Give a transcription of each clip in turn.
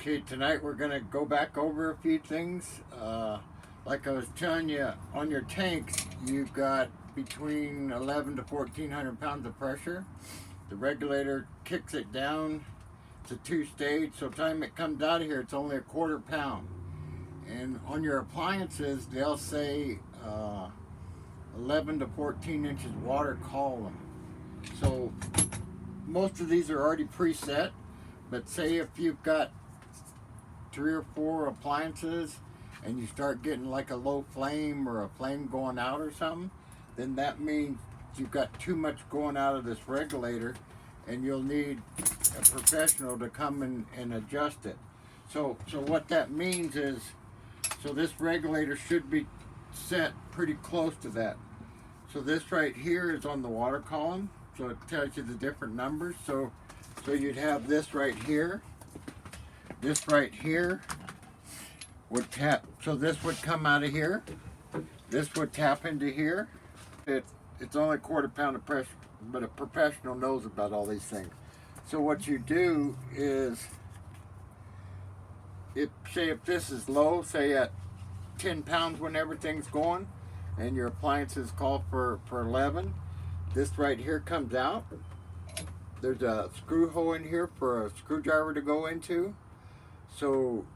Okay, tonight we're going to go back over a few things. Like I was telling you, on your tanks, you've got between 11 to 1400 pounds of pressure. The regulator kicks it down. It's a two-stage, so time it comes out of here, it's only a quarter pound. And on your appliances, they'll say 11 to 14 inches water column. So most of these are already preset, but say if you've got 3 or 4 appliances and you start getting like a low flame or a flame going out or something, then that means you've got too much going out of this regulator, and you'll need a professional to come and adjust it. So what that means is, so this regulator should be set pretty close to that. So this right here is on the water column, so it tells you the different numbers. So you'd have this right here. This right here would tap, so this would come out of here. This would tap into here. It's only a quarter pound of pressure, but a professional knows about all these things. So what you do is, if this is low, say at 10 pounds when everything's going, and your appliances call for 11, this right here comes out. There's a screw hole in here for a screwdriver to go into. So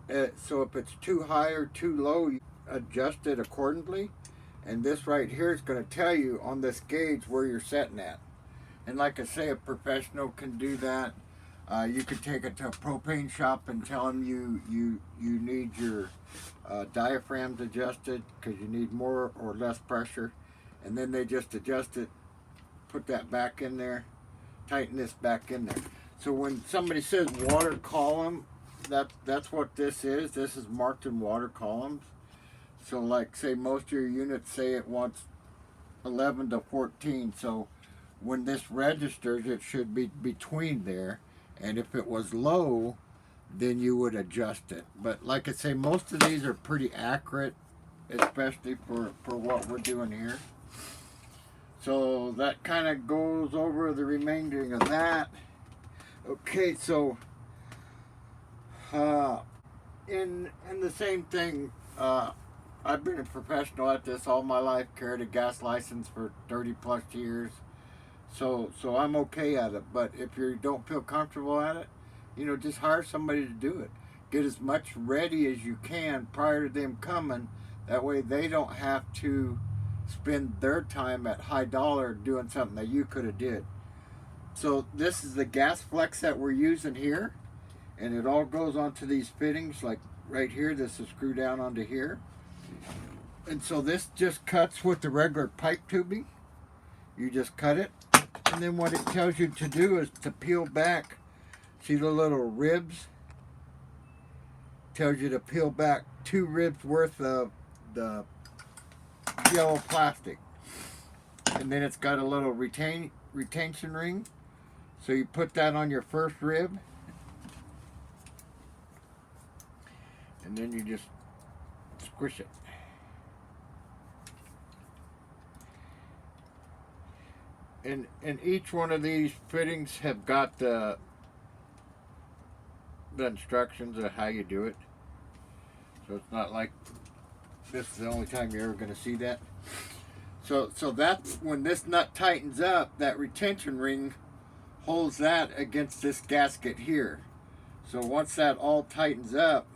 if it's too high or too low, you adjust it accordingly. And this right here is going to tell you on this gauge where you're setting at. And like I say, a professional can do that. You could take it to a propane shop and tell them you need your diaphragms adjusted because you need more or less pressure. And then they just adjust it, put that back in there, tighten this back in there. So when somebody says water column, that's what this is. This is marked in water columns. So like say most of your units say it wants 11 to 14. So when this registers, it should be between there. And if it was low, then you would adjust it. But like I say, most of these are pretty accurate, especially for what we're doing here. So that kind of goes over the remainder of that. Okay, so in the same thing, I've been a professional at this all my life, carried a gas license for 30 plus years. So I'm okay at it. But if you don't feel comfortable at it, just hire somebody to do it. Get as much ready as you can prior to them coming. That way they don't have to spend their time at high dollar doing something that you could have did. So this is the gas flex that we're using here. And it all goes onto these fittings, like right here. This is screwed down onto here. And so this just cuts with the regular pipe tubing. You just cut it. And then what it tells you to do is to peel back. See the little ribs? Tells you to peel back 2 ribs worth of the yellow plastic. And then it's got a little retention ring. So you put that on your first rib. And then you just squish it. And each one of these fittings have got the instructions of how you do it. So it's not like this is the only time you're ever going to see that. So that's when this nut tightens up, that retention ring holds that against this gasket here. So once that all tightens up,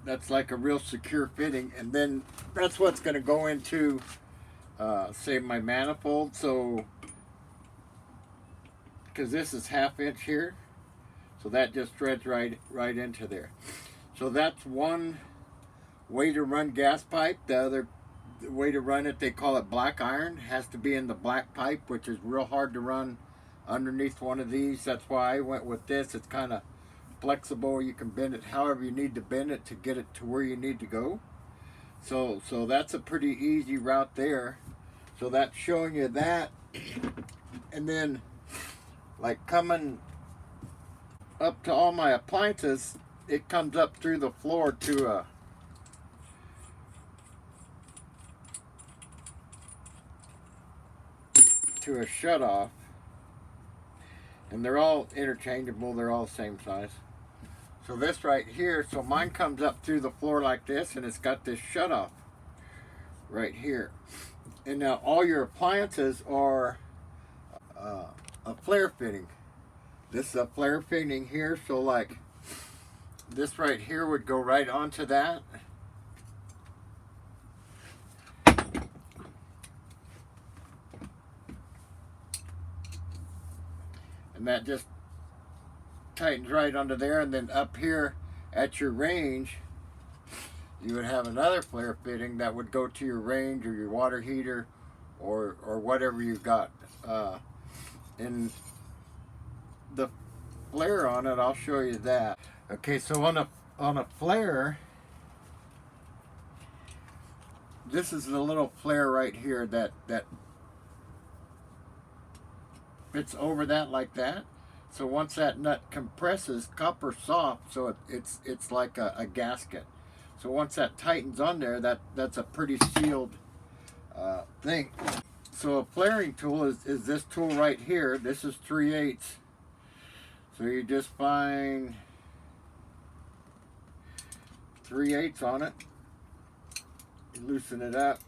that's like a real secure fitting, and then that's what's going to go into, say, my manifold. So, because this is 1/2 inch here, so that just threads right into there. So that's one way to run gas pipe. The other way to run it, they call it black iron. It has to be in the black pipe, which is real hard to run underneath one of these. That's why I went with this. It's kind of flexible. You can bend it however you need to bend it to get it to where you need to go. So that's a pretty easy route there. So that's showing you that. And then like coming up to all my appliances, it comes up through the floor to a shut off. And they're all interchangeable, they're all the same size. So this right here, so mine comes up through the floor like this, and it's got this shut off right here. And now all your appliances are a flare fitting. This is a flare fitting here, so like this right here would go right onto that. And that just tightens right under there, and then up here at your range you would have another flare fitting that would go to your range or your water heater or whatever you've got. And the flare on it, I'll show you that. Okay, so on a flare, this is the little flare right here that fits over that like that. So once that nut compresses, copper's soft, so it's like a gasket. So once that tightens on there, that's a pretty sealed thing. So a flaring tool is this tool right here. This is 3/8. So you just find 3/8 on it. You loosen it up.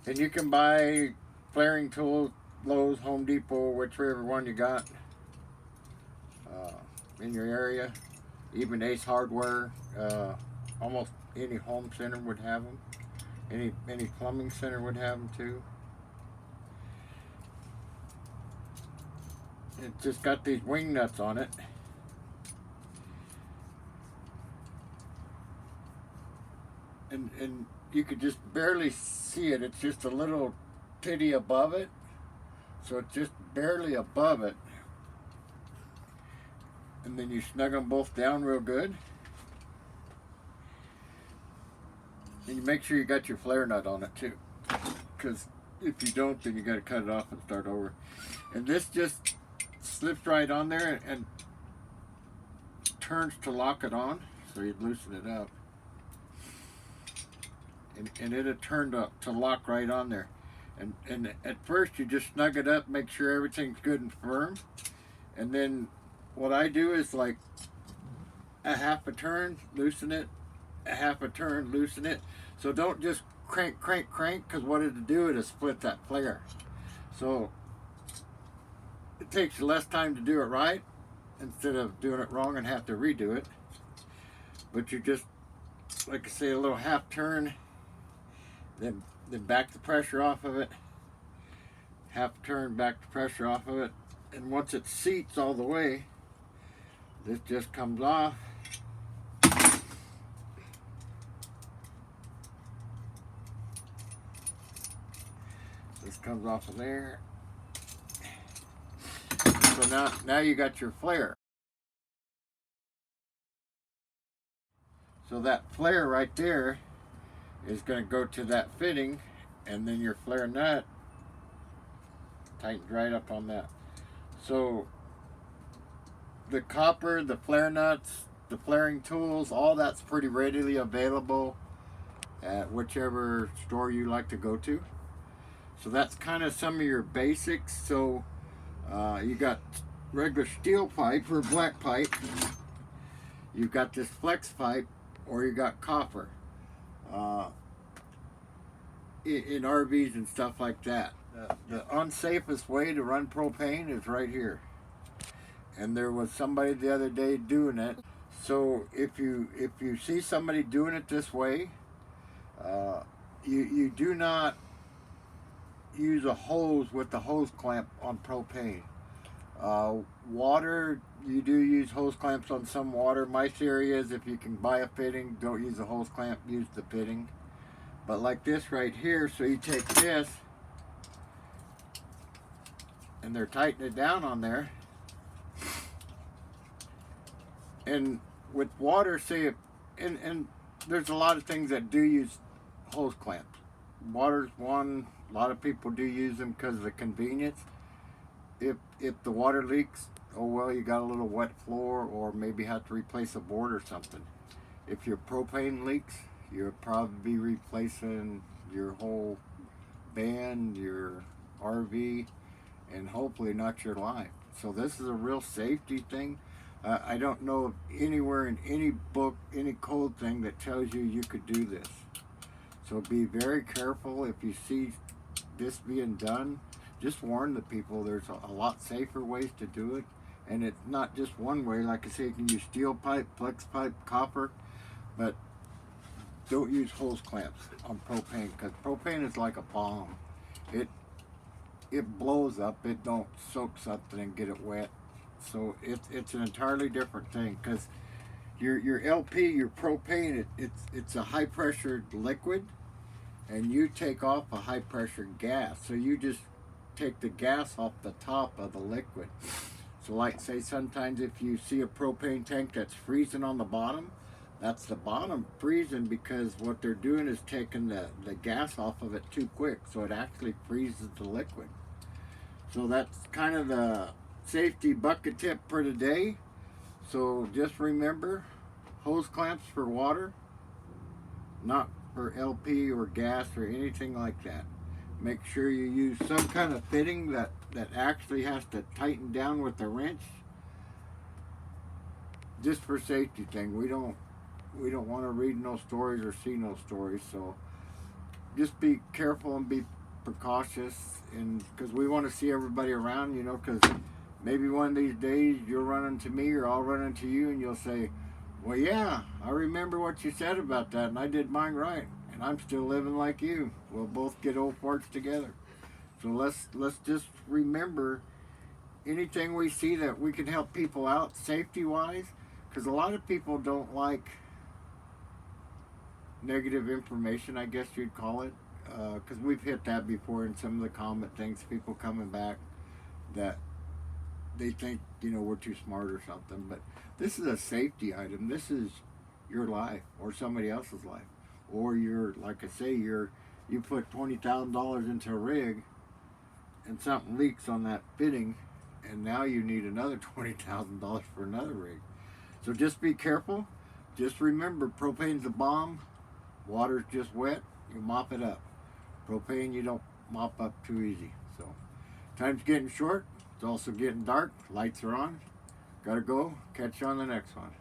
And you can buy flaring tools, Lowe's, Home Depot, whichever one you got in your area. Even Ace Hardware, almost any home center would have them. Any plumbing center would have them too. It's just got these wing nuts on it. And you could just barely see it. It's just a little titty above it. So it's just barely above it. And then you snug them both down real good. And you make sure you got your flare nut on it too. Because if you don't, then you got to cut it off and start over. And this just slips right on there and turns to lock it on. So you'd loosen it up. And it'll turn to lock right on there. And at first you just snug it up, make sure everything's good and firm. And then what I do is like a half a turn, loosen it, a half a turn, loosen it. So don't just crank, because what it'll do is split that flare. So it takes less time to do it right instead of doing it wrong and have to redo it. But you just, like I say, a little half turn, then back the pressure off of it, half turn, back the pressure off of it, and once it seats all the way, this just comes off. This comes off of there. So now you got your flare. So that flare right there is going to go to that fitting, and then your flare nut tightens right up on that. So the copper, the flare nuts, the flaring tools, all that's pretty readily available at whichever store you like to go to. So that's kind of some of your basics. So you got regular steel pipe or black pipe, you've got this flex pipe, or you got copper in RVs and stuff like that. The unsafest way to run propane is right here. And there was somebody the other day doing it. So if you see somebody doing it this way, you do not use a hose with the hose clamp on propane. Water, you do use hose clamps on some water. My theory is if you can buy a fitting, don't use a hose clamp, use the fitting. But like this right here, so you take this and they're tightening it down on there. And with water, say, and there's a lot of things that do use hose clamps. Water's one. A lot of people do use them because of the convenience. If the water leaks, oh well, you got a little wet floor, or maybe have to replace a board or something. If your propane leaks, you'll probably be replacing your whole van, your RV, and hopefully not your life. So this is a real safety thing. I don't know of anywhere in any book, any code thing that tells you could do this. So be very careful if you see this being done. Just warn the people there's a lot safer ways to do it. And it's not just one way. Like I say, you can use steel pipe, flex pipe, copper, but don't use hose clamps on propane, because propane is like a bomb. It blows up. It don't soak something and get it wet. So it's an entirely different thing, because your LP, your propane, it's a high pressure liquid, and you take off a high pressure gas. So you just take the gas off the top of the liquid. So like say sometimes if you see a propane tank that's freezing on the bottom, that's the bottom freezing, because what they're doing is taking the gas off of it too quick, so it actually freezes the liquid. So that's kind of the safety bucket tip for today. So just remember, hose clamps for water, not for LP or gas or anything like that. Make sure you use some kind of fitting that actually has to tighten down with a wrench, just for safety thing. We don't want to read no stories or see no stories. So just be careful and be precautious, and because we want to see everybody around, because maybe one of these days you'll run into me or I'll run into you, and you'll say, well, yeah, I remember what you said about that, and I did mine right, and I'm still living like you. We'll both get old farts together. So let's just remember, anything we see that we can help people out safety wise, because a lot of people don't like negative information, I guess you'd call it, because we've hit that before in some of the comment things, people coming back that they think we're too smart or something. But this is a safety item. This is your life or somebody else's life, or you're, like I say, you put $20,000 into a rig and something leaks on that fitting, and now you need another $20,000 for another rig. So just be careful. Just remember, propane's a bomb. Water's just wet, you mop it up. Propane, you don't mop up too easy. So time's getting short. It's also getting dark. Lights are on. Gotta go. Catch you on the next one.